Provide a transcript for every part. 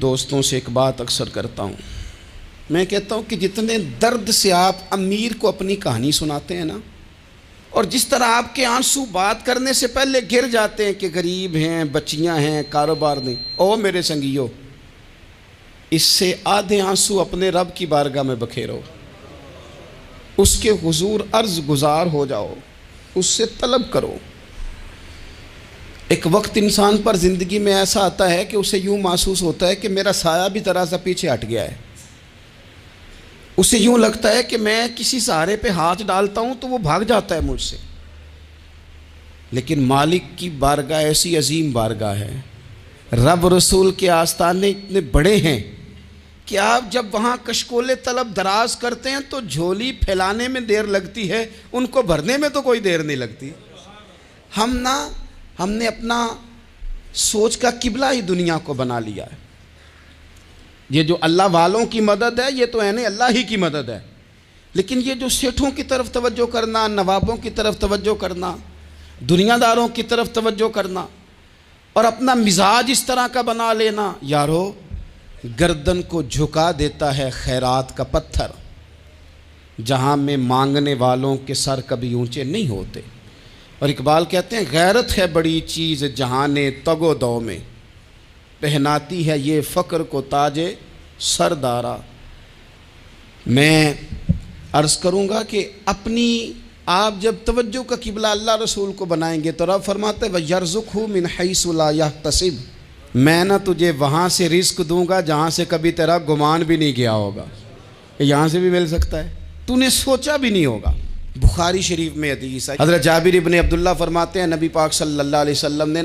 دوستوں سے ایک بات اکثر کرتا ہوں، میں کہتا ہوں کہ جتنے درد سے آپ امیر کو اپنی کہانی سناتے ہیں نا، اور جس طرح آپ کے آنسو بات کرنے سے پہلے گر جاتے ہیں کہ غریب ہیں، بچیاں ہیں، کاروبار نہیں، او میرے سنگیو، اس سے آدھے آنسو اپنے رب کی بارگاہ میں بکھیرو، اس کے حضور عرض گزار ہو جاؤ، اس سے طلب کرو۔ ایک وقت انسان پر زندگی میں ایسا آتا ہے کہ اسے یوں محسوس ہوتا ہے کہ میرا سایہ بھی ذرا سا پیچھے ہٹ گیا ہے، اسے یوں لگتا ہے کہ میں کسی سہارے پہ ہاتھ ڈالتا ہوں تو وہ بھاگ جاتا ہے مجھ سے، لیکن مالک کی بارگاہ ایسی عظیم بارگاہ ہے، رب رسول کے آستانے اتنے بڑے ہیں کہ آپ جب وہاں کشکول طلب دراز کرتے ہیں تو جھولی پھیلانے میں دیر لگتی ہے، ان کو بھرنے میں تو کوئی دیر نہیں لگتی۔ ہم نے اپنا سوچ کا قبلہ ہی دنیا کو بنا لیا ہے۔ یہ جو اللہ والوں کی مدد ہے یہ تو اللہ ہی کی مدد ہے، لیکن یہ جو سیٹھوں کی طرف توجہ کرنا، نوابوں کی طرف توجہ کرنا، دنیا داروں کی طرف توجہ کرنا اور اپنا مزاج اس طرح کا بنا لینا، یارو گردن کو جھکا دیتا ہے خیرات کا پتھر، جہاں میں مانگنے والوں کے سر کبھی اونچے نہیں ہوتے۔ اور اقبال کہتے ہیں غیرت ہے بڑی چیز جہان تگ و دو میں، پہناتی ہے یہ فقر کو تاج سردارا۔ میں عرض کروں گا کہ اپنی آپ جب توجہ کا قبلہ اللہ رسول کو بنائیں گے تو رب فرماتے وَيَرْزُقْهُ مِنْ حَيْثُ لَا يَحْتَسِبُ، میں نہ تجھے وہاں سے رزق دوں گا جہاں سے کبھی تیرا گمان بھی نہیں گیا ہوگا، یہاں سے بھی مل سکتا ہے، تو نے سوچا بھی نہیں ہوگا۔ بخاری شریف میں حدیث ہے، حضرت جابر ابن عبداللہ فرماتے ہیں نبی پاک صلی اللہ علیہ وسلم نے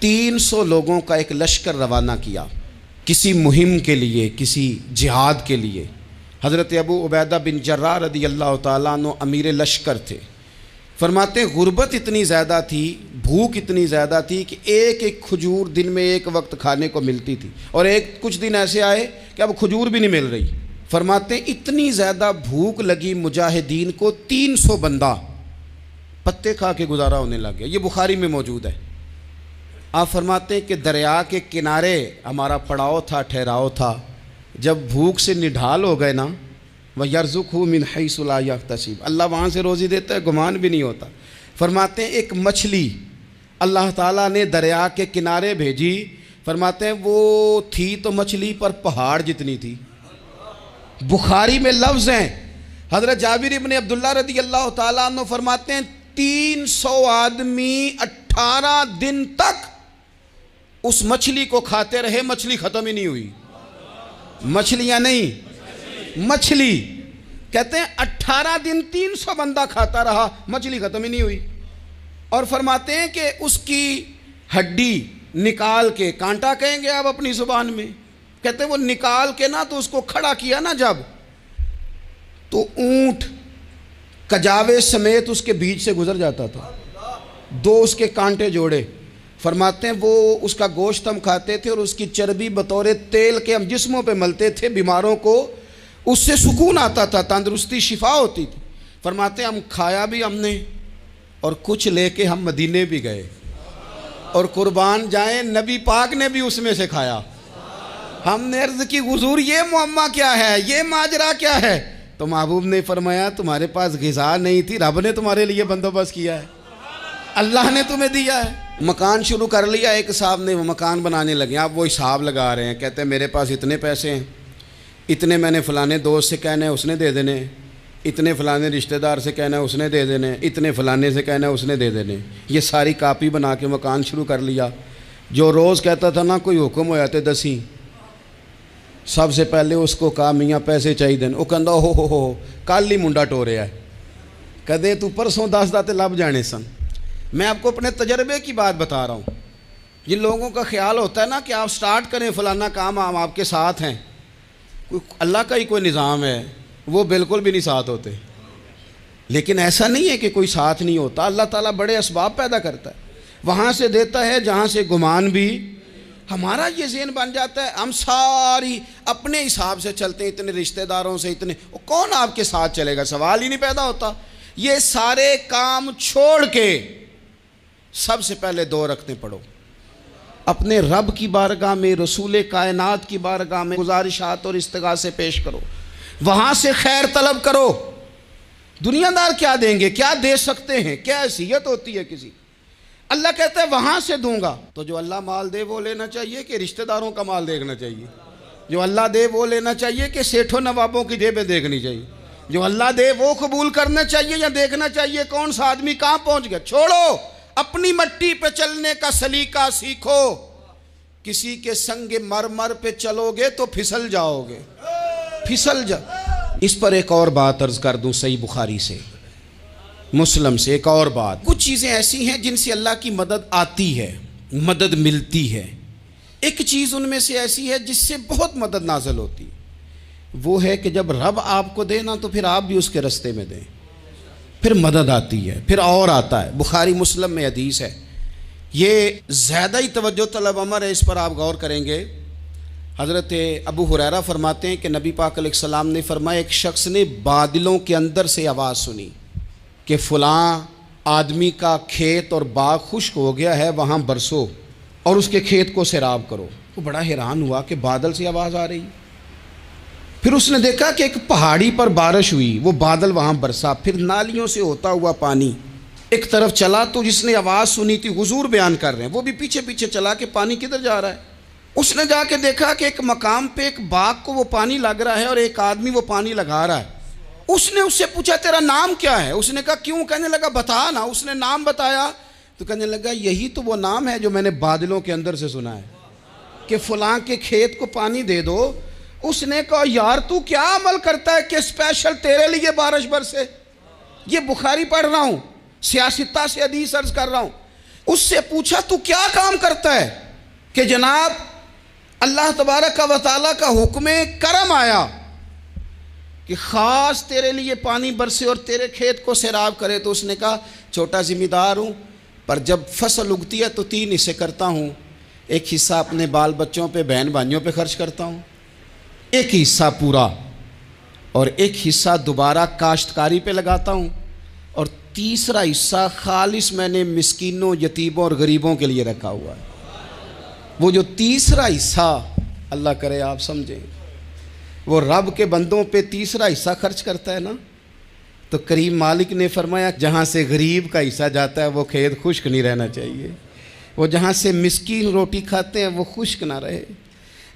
300 لوگوں کا ایک لشکر روانہ کیا کسی مہم کے لیے، کسی جہاد کے لیے۔ حضرت ابو عبیدہ بن جراح رضی اللہ تعالیٰ عنہ امیر لشکر تھے۔ فرماتے ہیں غربت اتنی زیادہ تھی، بھوک اتنی زیادہ تھی کہ ایک ایک کھجور دن میں ایک وقت کھانے کو ملتی تھی، اور کچھ دن ایسے آئے کہ اب کھجور بھی نہیں مل رہی۔ فرماتے ہیں اتنی زیادہ بھوک لگی مجاہدین کو 300 بندہ پتے کھا کے گزارا ہونے لگ گیا، یہ بخاری میں موجود ہے۔ آپ فرماتے ہیں کہ دریا کے کنارے ہمارا پڑاؤ تھا، ٹھہراؤ تھا، جب بھوک سے نڈھال ہو گئے نا، وَيَرْزُقْهُ مِنْ حَيْثُ لَا يَحْتَسِبُ، اللہ وہاں سے روزی دیتا ہے، گمان بھی نہیں ہوتا۔ فرماتے ہیں ایک مچھلی اللہ تعالیٰ نے دریا کے کنارے بھیجی، فرماتے ہیں وہ تھی تو مچھلی پر پہاڑ جتنی تھی۔ بخاری میں لفظ ہیں، حضرت جابر ابن عبداللہ رضی اللہ تعالیٰ عنہ فرماتے ہیں 300 آدمی 18 دن تک اس مچھلی کو کھاتے رہے، مچھلی ختم ہی نہیں ہوئی۔ مچھلیاں نہیں، مچھلی کہتے ہیں 18 دن 300 بندہ کھاتا رہا، مچھلی ختم ہی نہیں ہوئی۔ اور فرماتے ہیں کہ اس کی ہڈی نکال کے، کانٹا کہیں گے آپ اپنی زبان میں، کہتے ہیں وہ نکال کے نا تو اس کو کھڑا کیا نا جب، تو اونٹ کجاوے سمیت اس کے بیچ سے گزر جاتا تھا، 2 اس کے کانٹے جوڑے۔ فرماتے ہیں وہ اس کا گوشت ہم کھاتے تھے اور اس کی چربی بطور تیل کے ہم جسموں پہ ملتے تھے، بیماروں کو اس سے سکون آتا تھا، تندرستی شفا ہوتی تھی۔ فرماتے ہیں ہم کھایا بھی ہم نے، اور کچھ لے کے ہم مدینے بھی گئے، اور قربان جائیں نبی پاک نے بھی اس میں سے کھایا۔ ہم نے عرض کی حضور یہ معمہ کیا ہے، یہ ماجرا کیا ہے؟ تو محبوب نے فرمایا تمہارے پاس غذا نہیں تھی، رب نے تمہارے لیے بندوبست کیا ہے، اللہ نے تمہیں دیا ہے۔ مکان شروع کر لیا، ایک صاحب نے وہ مکان بنانے لگے، آپ وہ حساب لگا رہے ہیں، کہتے ہیں میرے پاس اتنے پیسے ہیں، اتنے میں نے فلانے دوست سے کہنا ہے اس نے دے دینے، اتنے فلانے رشتہ دار سے کہنا ہے اس نے دے دینے، اتنے فلانے سے کہنا ہے اس نے دے دینے۔ یہ ساری کاپی بنا کے مکان شروع کر لیا۔ جو روز کہتا تھا نا کوئی حکم ہو جاتے 10 سب سے پہلے اس کو کہا میاں پیسے چاہیے دین، وہ کہندا ہو کل ہی منڈا ٹوریا ہے، کدے تو پرسوں 10 داتے لب جانے سن۔ میں آپ کو اپنے تجربے کی بات بتا رہا ہوں۔ جن لوگوں کا خیال ہوتا ہے نا کہ آپ سٹارٹ کریں فلانا کام، ہم آپ کے ساتھ ہیں، اللہ کا ہی کوئی نظام ہے، وہ بالکل بھی نہیں ساتھ ہوتے۔ لیکن ایسا نہیں ہے کہ کوئی ساتھ نہیں ہوتا، اللہ تعالیٰ بڑے اسباب پیدا کرتا ہے، وہاں سے دیتا ہے جہاں سے گمان بھی۔ ہمارا یہ ذہن بن جاتا ہے ہم ساری اپنے حساب سے چلتے ہیں، اتنے رشتہ داروں سے، اتنے، کون آپ کے ساتھ چلے گا؟ سوال ہی نہیں پیدا ہوتا۔ یہ سارے کام چھوڑ کے سب سے پہلے 2 رکعتیں پڑھو، اپنے رب کی بارگاہ میں، رسول کائنات کی بارگاہ میں گزارشات اور استغاثے پیش کرو، وہاں سے خیر طلب کرو۔ دنیا دار کیا دیں گے، کیا دے سکتے ہیں، کیا حیثیت ہوتی ہے کسی؟ اللہ کہتا ہے وہاں سے دوں گا۔ تو جو اللہ مال دے وہ لینا چاہیے کہ رشتہ داروں کا مال دیکھنا چاہیے؟ جو اللہ دے وہ لینا چاہیے کہ سیٹھوں نوابوں کی جیبیں دیکھنی چاہیے؟ جو اللہ دے وہ قبول کرنا چاہیے یا دیکھنا چاہیے کون سا آدمی کہاں پہنچ گیا؟ چھوڑو، اپنی مٹی پہ چلنے کا سلیقہ سیکھو۔ کسی کے سنگ مرمر پہ چلو گے تو پھسل جاؤ گے، پھسل جا۔ اس پر ایک اور بات عرض کر دوں، صحیح بخاری سے، مسلم سے ایک اور بات۔ کچھ چیزیں ایسی ہیں جن سے اللہ کی مدد آتی ہے، مدد ملتی ہے۔ ایک چیز ان میں سے ایسی ہے جس سے بہت مدد نازل ہوتی ہے، وہ ہے کہ جب رب آپ کو دے نا تو پھر آپ بھی اس کے رستے میں دیں، پھر مدد آتی ہے، پھر اور آتا ہے۔ بخاری مسلم میں حدیث ہے، یہ زیادہ ہی توجہ طلب امر ہے، اس پر آپ غور کریں گے۔ حضرت ابو ہریرہ فرماتے ہیں کہ نبی پاک علیہ السلام نے فرمایا ایک شخص نے بادلوں کے اندر سے آواز سنی کہ فلاں آدمی کا کھیت اور باغ خشک ہو گیا ہے، وہاں برسو اور اس کے کھیت کو سیراب کرو۔ وہ بڑا حیران ہوا کہ بادل سے آواز آ رہی۔ پھر اس نے دیکھا کہ ایک پہاڑی پر بارش ہوئی، وہ بادل وہاں برسا، پھر نالیوں سے ہوتا ہوا پانی ایک طرف چلا۔ تو جس نے آواز سنی تھی، حضور بیان کر رہے ہیں، وہ بھی پیچھے پیچھے چلا کہ پانی کدھر جا رہا ہے۔ اس نے جا کے دیکھا کہ ایک مقام پہ ایک باغ کو وہ پانی لگ رہا ہے اور ایک آدمی وہ پانی لگا رہا ہے۔ اس نے اس سے پوچھا تیرا نام کیا ہے؟ اس نے کہا کیوں؟ کہنے لگا بتا نا۔ اس نے نام بتایا تو کہنے لگا یہی تو وہ نام ہے جو میں نے بادلوں کے اندر سے سنا ہے کہ فلاں کے کھیت کو پانی دے دو۔ اس نے کہا یار تو کیا عمل کرتا ہے کہ اسپیشل تیرے لیے بارش برسے؟ یہ بخاری پڑھ رہا ہوں، سیاستہ سے حدیث عرض کر رہا ہوں۔ اس سے پوچھا تو کیا کام کرتا ہے کہ جناب اللہ تبارک و تعالیٰ کا حکم کرم آیا کہ خاص تیرے لیے پانی برسے اور تیرے کھیت کو سیراب کرے؟ تو اس نے کہا چھوٹا ذمہ دار ہوں، پر جب فصل اگتی ہے تو 3 حصے کرتا ہوں۔ ایک حصہ اپنے بال بچوں پہ، بہن بھائیوں پہ خرچ کرتا ہوں، ایک حصہ پورا، اور ایک حصہ دوبارہ کاشتکاری پہ لگاتا ہوں، اور تیسرا حصہ خالص میں نے مسکینوں، یتیموں اور غریبوں کے لیے رکھا ہوا ہے۔ وہ جو تیسرا حصہ، اللہ کرے آپ سمجھیں، وہ رب کے بندوں پہ تیسرا حصہ خرچ کرتا ہے نا، تو کریم مالک نے فرمایا جہاں سے غریب کا حصہ جاتا ہے وہ کھیت خشک نہیں رہنا چاہیے، وہ جہاں سے مسکین روٹی کھاتے ہیں وہ خشک نہ رہے،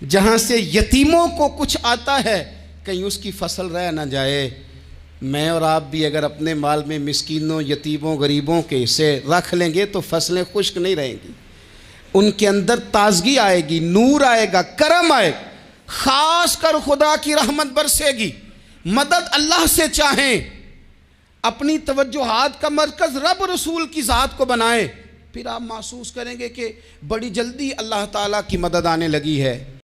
جہاں سے یتیموں کو کچھ آتا ہے کہیں اس کی فصل رہ نہ جائے۔ میں اور آپ بھی اگر اپنے مال میں مسکینوں، یتیموں، غریبوں کے حصے رکھ لیں گے تو فصلیں خشک نہیں رہیں گی، ان کے اندر تازگی آئے گی، نور آئے گا، کرم آئے گا، خاص کر خدا کی رحمت برسے گی۔ مدد اللہ سے چاہیں، اپنی توجہات کا مرکز رب رسول کی ذات کو بنائیں، پھر آپ محسوس کریں گے کہ بڑی جلدی اللہ تعالیٰ کی مدد آنے لگی ہے۔